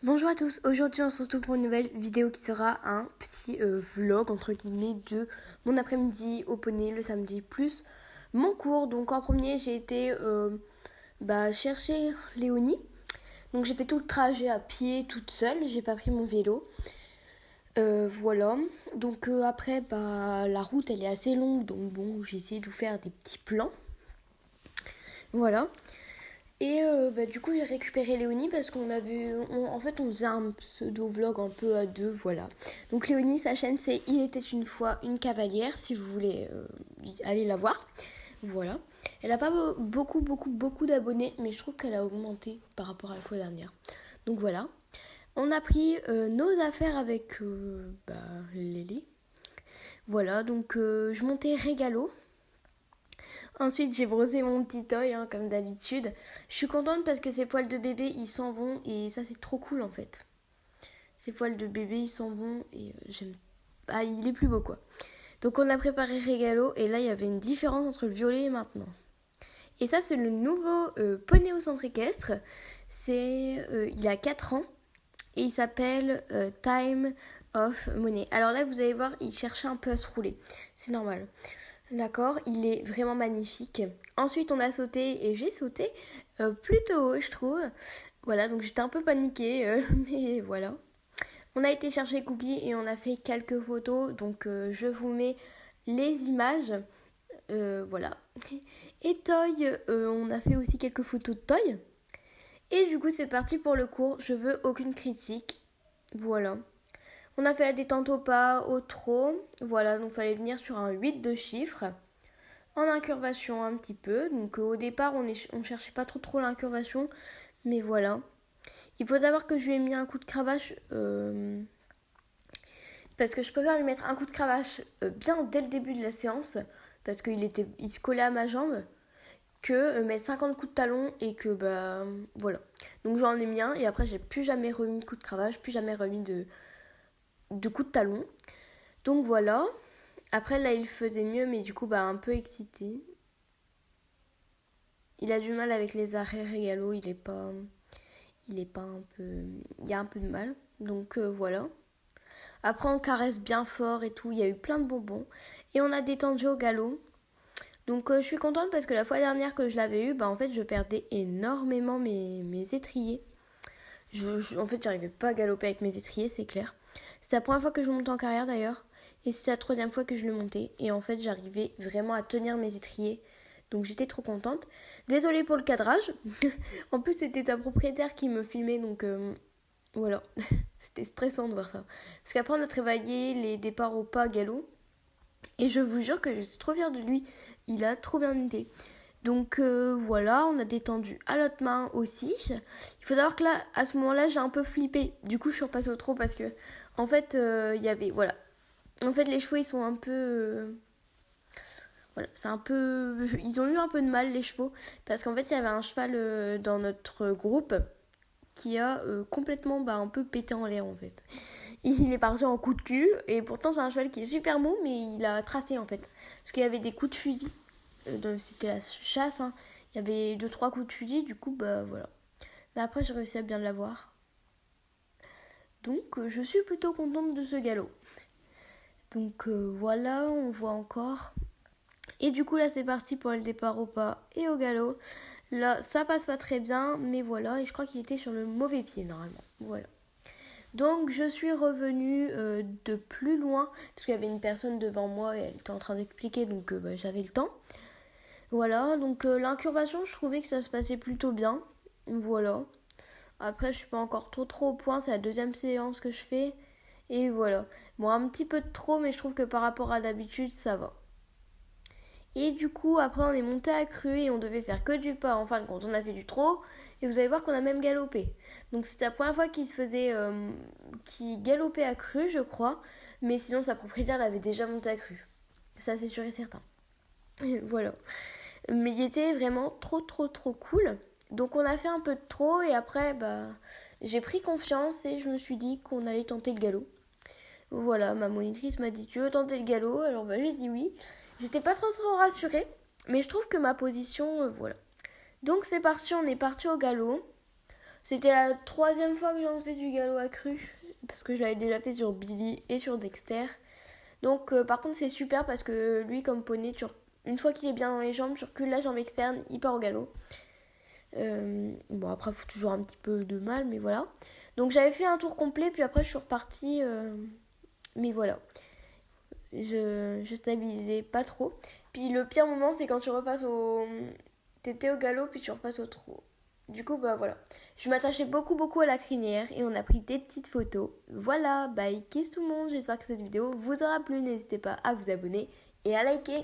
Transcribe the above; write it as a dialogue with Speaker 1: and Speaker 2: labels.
Speaker 1: Bonjour à tous, aujourd'hui on se retrouve pour une nouvelle vidéo qui sera un petit vlog entre guillemets de mon après-midi au poney le samedi plus mon cours. Donc en premier j'ai été chercher Léonie. Donc j'ai fait tout le trajet à pied toute seule, j'ai pas pris mon vélo. Voilà, donc après la route elle est assez longue, donc bon j'ai essayé de vous faire des petits plans. Voilà. Et du coup j'ai récupéré Léonie parce qu'on on faisait un pseudo vlog un peu à deux, voilà. Donc Léonie, sa chaîne c'est Il était une fois une cavalière, si vous voulez aller la voir, voilà. Elle a pas beaucoup d'abonnés, mais je trouve qu'elle a augmenté par rapport à la fois dernière. Donc voilà, on a pris nos affaires avec Lélie. Voilà, donc je montais régalo. Ensuite, j'ai brossé mon petit œil, comme d'habitude. Je suis contente parce que ces poils de bébé, ils s'en vont et ça, c'est trop cool en fait. Ces poils de bébé, ils s'en vont et j'aime. Ah, il est plus beau quoi. Donc, on a préparé Régalo et là, il y avait une différence entre le violet et maintenant. Et ça, c'est le nouveau poney au centre équestre. Il a 4 ans et il s'appelle Time of Money. Alors là, vous allez voir, il cherchait un peu à se rouler. C'est normal. D'accord, il est vraiment magnifique. Ensuite, on a sauté et j'ai sauté plutôt haut, je trouve. Voilà, donc j'étais un peu paniquée, mais voilà. On a été chercher Cookie et on a fait quelques photos, donc je vous mets les images. Voilà. Et Toy, on a fait aussi quelques photos de Toy. Et du coup, c'est parti pour le cours. Je veux aucune critique. Voilà. On a fait la détente au pas, au trot. Voilà, donc il fallait venir sur un 8 de chiffres. En incurvation un petit peu. Donc au départ, on cherchait pas trop l'incurvation. Mais voilà. Il faut savoir que je lui ai mis un coup de cravache. Parce que je préfère lui mettre un coup de cravache bien dès le début de la séance. Parce il se collait à ma jambe. Que mettre 50 coups de talon et que voilà. Donc j'en ai mis un et après j'ai plus jamais remis de coup de cravache. Plus jamais remis de coup de talon. Donc voilà. Après là il faisait mieux mais du coup un peu excité. Il a du mal avec les arrêts régalo, il est pas un peu, il y a un peu de mal. Donc voilà. Après on caresse bien fort et tout, il y a eu plein de bonbons et on a détendu au galop. Donc je suis contente parce que la fois dernière que je l'avais eu, en fait je perdais énormément mes étriers. En fait j'arrivais pas à galoper avec mes étriers, c'est clair. C'est la première fois que je monte en carrière d'ailleurs. Et c'est la troisième fois que je le montais. Et en fait j'arrivais vraiment à tenir mes étriers. Donc j'étais trop contente. Désolée pour le cadrage. En plus c'était ta propriétaire qui me filmait. Donc voilà. C'était stressant de voir ça. Parce qu'après on a travaillé les départs au pas galop. Et je vous jure que je suis trop fière de lui. Il a trop bien été. Donc voilà, on a détendu à l'autre main aussi. Il faut savoir que là, à ce moment-là, j'ai un peu flippé. Du coup, je suis repassée au trot parce que, en fait, il y avait, voilà. En fait, les chevaux, ils sont un peu, voilà, c'est un peu, ils ont eu un peu de mal les chevaux parce qu'en fait, il y avait un cheval dans notre groupe qui a complètement un peu pété en l'air en fait. Il est parti en coup de cul et pourtant c'est un cheval qui est super mou mais il a tracé en fait. Parce qu'il y avait des coups de fusil. C'était la chasse, hein. Il y avait 2-3 coups de fusil, du coup voilà. Mais après j'ai réussi à bien l'avoir. Donc je suis plutôt contente de ce galop. Donc voilà, on voit encore. Et du coup là c'est parti pour le départ au pas et au galop. Là ça passe pas très bien, mais voilà. Et je crois qu'il était sur le mauvais pied normalement. Voilà. Donc je suis revenue de plus loin, parce qu'il y avait une personne devant moi et elle était en train d'expliquer, donc j'avais le temps. Voilà, donc l'incurvation, je trouvais que ça se passait plutôt bien. Voilà. Après, je suis pas encore trop au point, c'est la deuxième séance que je fais. Et voilà. Bon, un petit peu de trop, mais je trouve que par rapport à d'habitude, ça va. Et du coup, après, on est monté à cru et on devait faire que du pas. En fin de compte, on a fait du trot et vous allez voir qu'on a même galopé. Donc, c'était la première fois qu'il galopait à cru, je crois. Mais sinon, sa propriétaire l'avait déjà monté à cru. Ça, c'est sûr et certain. Et voilà. Mais il était vraiment trop cool. Donc, on a fait un peu de trot et après, j'ai pris confiance et je me suis dit qu'on allait tenter le galop. Voilà, ma monitrice m'a dit tu veux tenter le galop? Alors j'ai dit oui. J'étais pas trop rassurée, mais je trouve que ma position, voilà. Donc c'est parti, on est parti au galop. C'était la 3e fois que j'en faisais du galop accru. Parce que je l'avais déjà fait sur Billy et sur Dexter. Donc par contre c'est super parce que lui comme poney, une fois qu'il est bien dans les jambes, tu recules la jambe externe, il part au galop. Bon après il faut toujours un petit peu de mal mais voilà. Donc j'avais fait un tour complet puis après je suis repartie. Mais voilà. Je stabilisais pas trop. Puis le pire moment c'est quand tu repasses au... T'étais au galop puis tu repasses au trot. Du coup bah voilà. Je m'attachais beaucoup à la crinière et on a pris des petites photos. Voilà, bye, kiss tout le monde. J'espère que cette vidéo vous aura plu. N'hésitez pas à vous abonner et à liker.